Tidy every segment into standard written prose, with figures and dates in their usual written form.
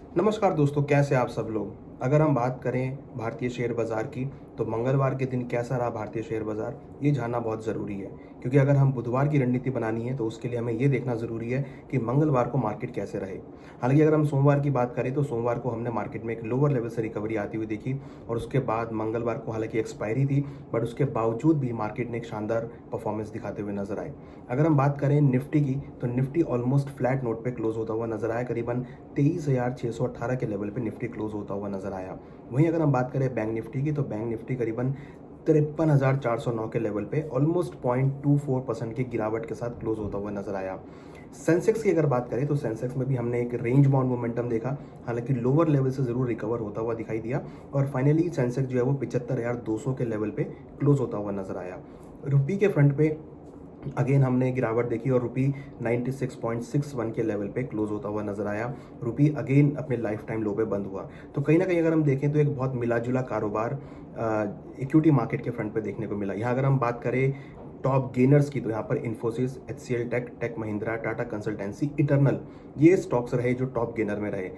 नमस्कार दोस्तों, कैसे आप सब लोग। अगर हम बात करें भारतीय शेयर बाज़ार की, तो मंगलवार के दिन कैसा रहा भारतीय शेयर बाज़ार, ये जानना बहुत ज़रूरी है। क्योंकि अगर हम बुधवार की रणनीति बनानी है, तो उसके लिए हमें ये देखना ज़रूरी है कि मंगलवार को मार्केट कैसे रहे। हालाँकि अगर हम सोमवार की बात करें, तो सोमवार को हमने मार्केट में एक लोअर लेवल से रिकवरी आती हुई देखी और उसके बाद मंगलवार को हालाँकि एक्सपायरी थी, बट उसके बावजूद भी मार्केट ने एक शानदार परफॉर्मेंस दिखाते हुए नज़र आए। अगर हम बात करें निफ्टी की, तो निफ्टी ऑलमोस्ट फ्लैट नोट पे क्लोज़ होता हुआ नज़र आया, करीबन 23,618 के लेवल पे निफ्टी क्लोज होता हुआ नजर आया। वहीं अगर हम बात करें बैंक निफ्टी की, तो बैंक निफ्टी करीबन 53,409 के लेवल पे ऑलमोस्ट 0.24% की गिरावट के साथ क्लोज होता हुआ नजर आया। सेंसेक्स की अगर बात करें, तो सेंसेक्स में भी हमने एक रेंज बाउंड मोमेंटम देखा, हालांकि लोअर लेवल से जरूर रिकवर होता हुआ दिखाई दिया और फाइनली सेंसेक्स जो है वो 75,200 के लेवल पे क्लोज होता हुआ नजर आया। रुपी के फ्रंट पे अगेन हमने गिरावट देखी और रुपी 96.61 के लेवल पे क्लोज होता हुआ नजर आया। रुपी अगेन अपने लाइफ टाइम लो पे बंद हुआ। तो कहीं ना कहीं अगर हम देखें, तो एक बहुत मिला जुला कारोबार इक्विटी मार्केट के फ्रंट पे देखने को मिला। यहाँ अगर हम बात करें टॉप गेनर्स की, तो यहाँ पर Infosys, HCL tech, tech Mahindra, Tata consultancy, Eternal, ये स्टॉक्स रहे जो टॉप गेनर में रहे।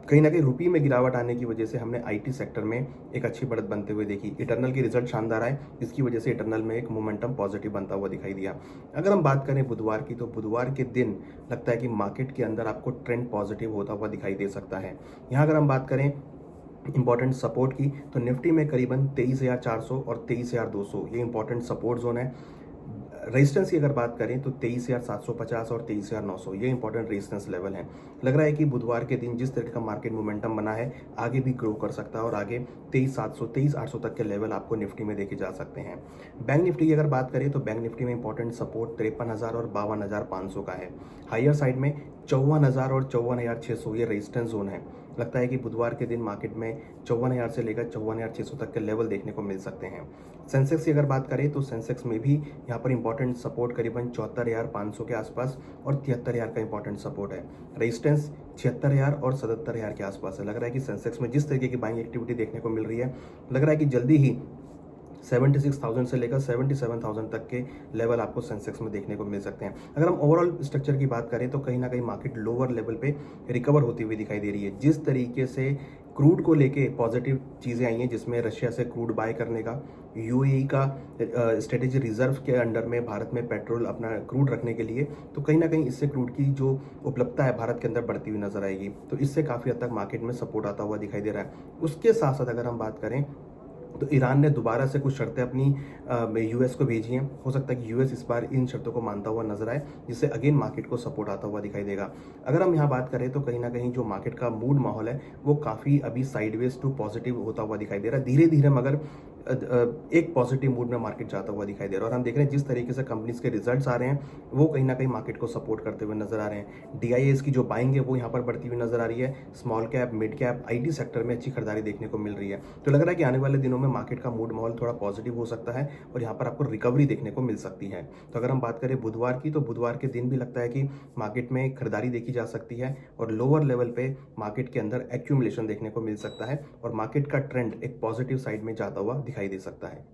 कहीं ना कहीं रुपी में गिरावट आने की वजह से हमने आईटी सेक्टर में एक अच्छी बढ़त बनते हुए देखी। इटर्नल की रिजल्ट शानदार आए, जिसकी वजह से इटर्नल में एक मोमेंटम पॉजिटिव बनता हुआ दिखाई दिया। अगर हम बात करें बुधवार की, तो बुधवार के दिन लगता है कि मार्केट के अंदर आपको ट्रेंड पॉजिटिव होता हुआ दिखाई दे सकता है। यहाँ अगर हम बात करें इंपॉर्टेंट सपोर्ट की, तो निफ्टी में करीबन 23,400 और 23,200 ये इंपॉर्टेंट सपोर्ट जोन है। रेजिस्टेंस की अगर बात करें, तो 23,750 और 23,900 ये इंपॉर्टेंट रेजिस्टेंस लेवल है। लग रहा है कि बुधवार के दिन जिस तरह का मार्केट मोमेंटम बना है, आगे भी ग्रो कर सकता है और आगे 23,700 23,800 तक के लेवल आपको निफ्टी में देखे जा सकते हैं। बैंक निफ्टी की अगर बात करें, तो बैंक निफ्टी में इंपॉर्टेंट सपोर्ट 53,000 और 52,500 का है। हायर साइड में 54,000 और 54,600 ये रेजिस्टेंस जोन है। लगता है कि बुधवार के दिन मार्केट में 54,000 से लेकर 54,600 तक के लेवल देखने को मिल सकते हैं। सेंसेक्स की अगर बात करें, तो सेंसेक्स में भी यहाँ पर इंपॉर्टेंट सपोर्ट करीबन 74,500 के आसपास और 73,000 का इंपॉर्टेंट सपोर्ट है। रेजिस्टेंस 76,000 और 77,000 के आसपास है। लग रहा है कि सेंसेक्स में जिस तरीके की बाइंग एक्टिविटी देखने को मिल रही है, लग रहा है कि जल्दी ही 76,000 से लेकर 77,000 तक के लेवल आपको सेंसेक्स में देखने को मिल सकते हैं। अगर हम ओवरऑल स्ट्रक्चर की बात करें, तो कहीं ना कहीं मार्केट लोअर लेवल पे रिकवर होती हुई दिखाई दे रही है। जिस तरीके से क्रूड को लेके पॉजिटिव चीज़ें आई हैं, जिसमें रशिया से क्रूड बाय करने का, यूएई का स्ट्रेटेजी रिजर्व के अंडर में भारत में पेट्रोल अपना क्रूड रखने के लिए, तो कहीं ना कहीं इससे क्रूड की जो उपलब्धता है भारत के अंदर बढ़ती हुई नजर आएगी। तो इससे काफ़ी हद तक मार्केट में सपोर्ट आता हुआ दिखाई दे रहा है। उसके साथ साथ अगर हम बात करें, तो ईरान ने दोबारा से कुछ शर्तें अपनी यूएस को भेजी हैं। हो सकता है कि यूएस इस बार इन शर्तों को मानता हुआ नजर आए, जिससे अगेन मार्केट को सपोर्ट आता हुआ दिखाई देगा। अगर हम यहाँ बात करें, तो कहीं ना कहीं जो मार्केट का मूड माहौल है, वो काफ़ी अभी साइडवेज टू पॉजिटिव होता हुआ दिखाई दे रहा है। धीरे धीरे मगर एक पॉजिटिव मूड में मार्केट जाता हुआ दिखाई दे रहा है। और हम देख रहे हैं जिस तरीके से कंपनीज के रिजल्ट्स आ रहे हैं, वो कहीं ना कहीं मार्केट को सपोर्ट करते हुए नजर आ रहे हैं। डीआईएस की जो बाइंग है, वो यहाँ पर बढ़ती हुई नजर आ रही है। Small cap, mid cap, IT sector में अच्छी खरीदारी देखने को मिल रही है। तो लग रहा है कि आने वाले दिनों में मार्केट का मूड माहौल थोड़ा पॉजिटिव हो सकता है और यहाँ पर आपको रिकवरी देखने को मिल सकती है। तो अगर हम बात करें बुधवार की, तो बुधवार के दिन भी लगता है कि मार्केट में खरीदारी देखी जा सकती है और लोअर लेवल पे मार्केट के अंदर एक्यूमुलेशन देखने को मिल सकता है और मार्केट का ट्रेंड एक पॉजिटिव साइड में जाता हुआ दिखाई दे सकता है।